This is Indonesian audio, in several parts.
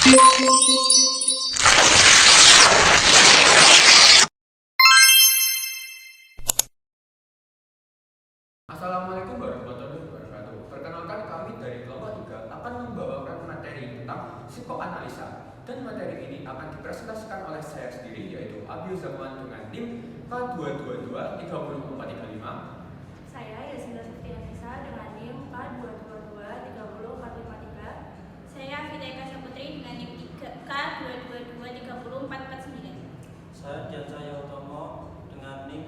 Assalamualaikum warahmatullahi wabarakatuh. Perkenalkan, kami dari kelompok 3 akan membawakan materi tentang psikoanalisa. Dan materi ini akan dipresentasikan oleh saya sendiri, yaitu Abil Zaman dengan NIM K222-3045. Saya Yasinda Septianisa dengan NIM K222-30453. Saya Fida Eka Saputri dengan NIM K222-30449. Saya Dian Cahya Utomo dengan NIM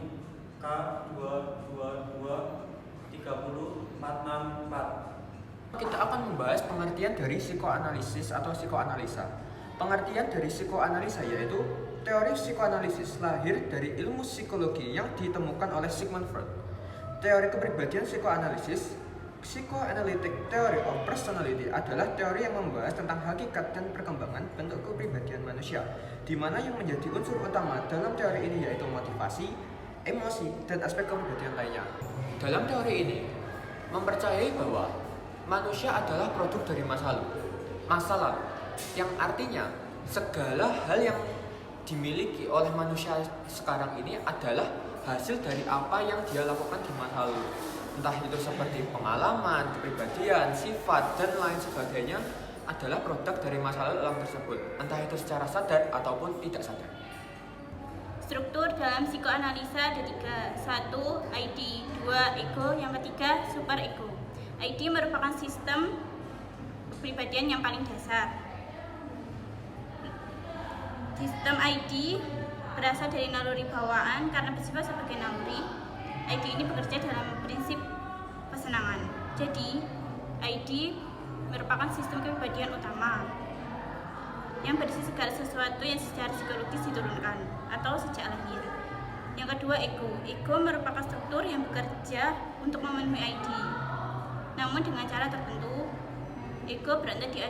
K222-30464. Kita akan membahas pengertian dari psikoanalisis atau psikoanalisa. Pengertian dari psikoanalisa yaitu teori psikoanalisis lahir dari ilmu psikologi yang ditemukan oleh Sigmund Freud. Teori kepribadian psikoanalisis, psychoanalytic theory of personality, adalah teori yang membahas tentang hakikat dan perkembangan bentuk kepribadian manusia, di mana yang menjadi unsur utama dalam teori ini yaitu motivasi, emosi, dan aspek kepribadian lainnya. Dalam teori ini, mempercayai bahwa manusia adalah produk dari masa lalu, yang artinya segala hal yang dimiliki oleh manusia sekarang ini adalah hasil dari apa yang dia lakukan di masa lalu. Entah itu seperti pengalaman, kepribadian, sifat, dan lain sebagainya adalah produk dari masa lalu tersebut, entah itu secara sadar ataupun tidak sadar. Struktur dalam psikoanalisa ada 3. 1. ID, 2. Ego, yang ketiga super ego. ID merupakan sistem kepribadian yang paling dasar. Sistem ID berasal dari naluri bawaan karena bersifat sebagai naluri. ID ini bekerja dalam prinsip kesenangan. Jadi, ID merupakan sistem kepribadian utama yang berisi segala sesuatu yang secara psikologis diturunkan atau sejak lahir. Yang kedua, ego. Ego merupakan struktur yang bekerja untuk memenuhi ID. Namun dengan cara tertentu, ego berada di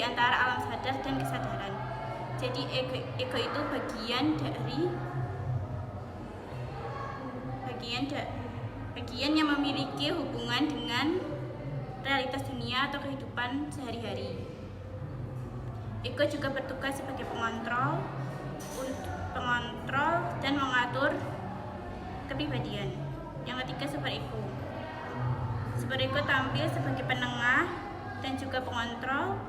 antara alam sadar dan kesadaran. Jadi ego itu bagian yang memiliki hubungan dengan realitas dunia atau kehidupan sehari-hari. Ego juga bertugas sebagai pengontrol dan mengatur kepribadian. Yang ketiga, super ego. Super ego tampil sebagai penengah dan juga pengontrol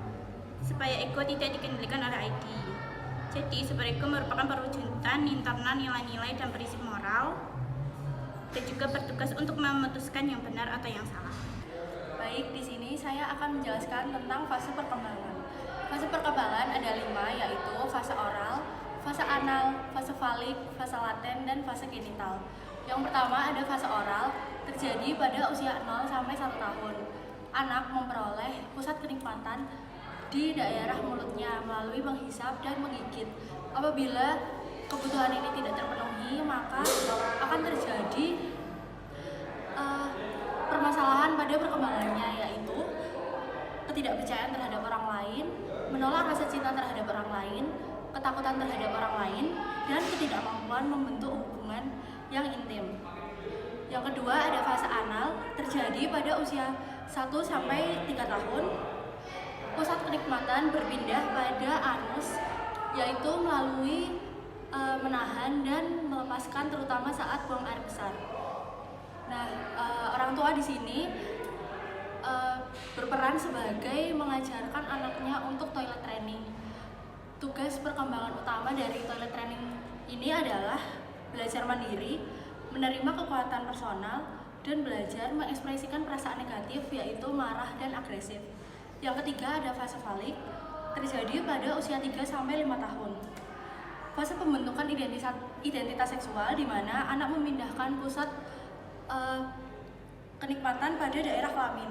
supaya ego tidak dikendalikan oleh ID. Jadi, super ego merupakan perwujudan internal nilai-nilai dan prinsip moral dan juga bertugas untuk memutuskan yang benar atau yang salah. Baik, di sini saya akan menjelaskan tentang fase perkembangan. Fase perkembangan ada 5, yaitu fase oral, fase anal, fase falik, fase laten, dan fase genital. Yang pertama ada fase oral, terjadi pada usia 0 sampai 1 tahun. Anak memperoleh pusat kenikmatan di daerah mulutnya melalui menghisap dan menggigit. Apabila kebutuhan ini tidak terpenuhi, maka akan terjadi permasalahan pada perkembangannya, yaitu ketidakpercayaan terhadap orang lain, menolak rasa cinta terhadap orang lain, ketakutan terhadap orang lain, dan ketidakmampuan membentuk hubungan yang intim. Yang kedua ada fase anal, terjadi pada usia 1 sampai 3 tahun. Pusat kenikmatan berpindah pada anus, yaitu melalui menahan dan melepaskan, terutama saat buang air besar. Nah, orang tua di sini berperan sebagai mengajarkan anaknya untuk toilet training. Tugas perkembangan utama dari toilet training ini adalah belajar mandiri, menerima kekuatan personal, dan belajar mengekspresikan perasaan negatif, yaitu marah dan agresif. Yang ketiga ada fase falik, terjadi pada usia 3 sampai 5 tahun. Fase pembentukan identitas seksual, di mana anak memindahkan pusat kenikmatan pada daerah kelamin.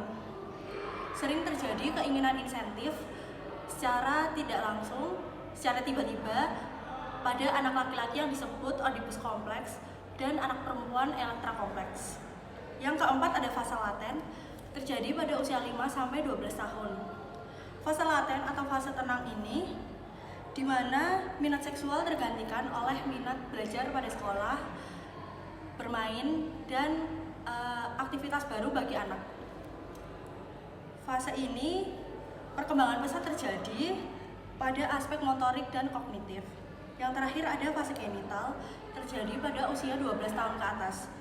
Sering terjadi keinginan insentif secara tidak langsung, secara tiba-tiba pada anak laki-laki yang disebut Oedipus kompleks dan anak perempuan Elektra kompleks. Yang keempat ada fase laten, terjadi pada usia 5 sampai 12 tahun. Fase laten atau fase tenang ini di mana minat seksual tergantikan oleh minat belajar pada sekolah, bermain, dan aktivitas baru bagi anak. Fase ini perkembangan pesat terjadi pada aspek motorik dan kognitif. Yang terakhir ada fase genital, terjadi pada usia 12 tahun ke atas.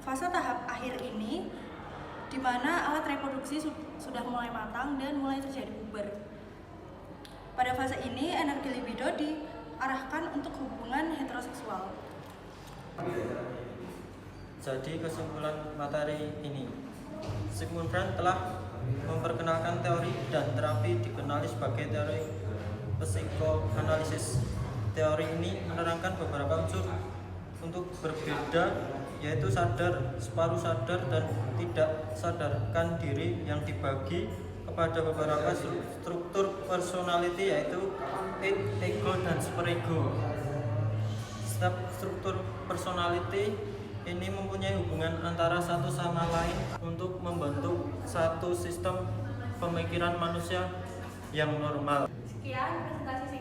Fase tahap akhir ini di mana alat reproduksi sudah mulai matang dan mulai terjadi puber. Pada fase ini, energi libido diarahkan untuk hubungan heteroseksual. Jadi kesimpulan materi ini, Sigmund Freud telah memperkenalkan teori dan terapi dikenali sebagai teori psikoanalisis. Teori ini menerangkan beberapa unsur untuk berbeda, yaitu sadar, separuh sadar, dan tidak sadarkan diri yang dibagi kepada beberapa struktur personality, yaitu ego dan superego. Setiap struktur personality ini mempunyai hubungan antara satu sama lain untuk membentuk satu sistem pemikiran manusia yang normal. Sekian presentasi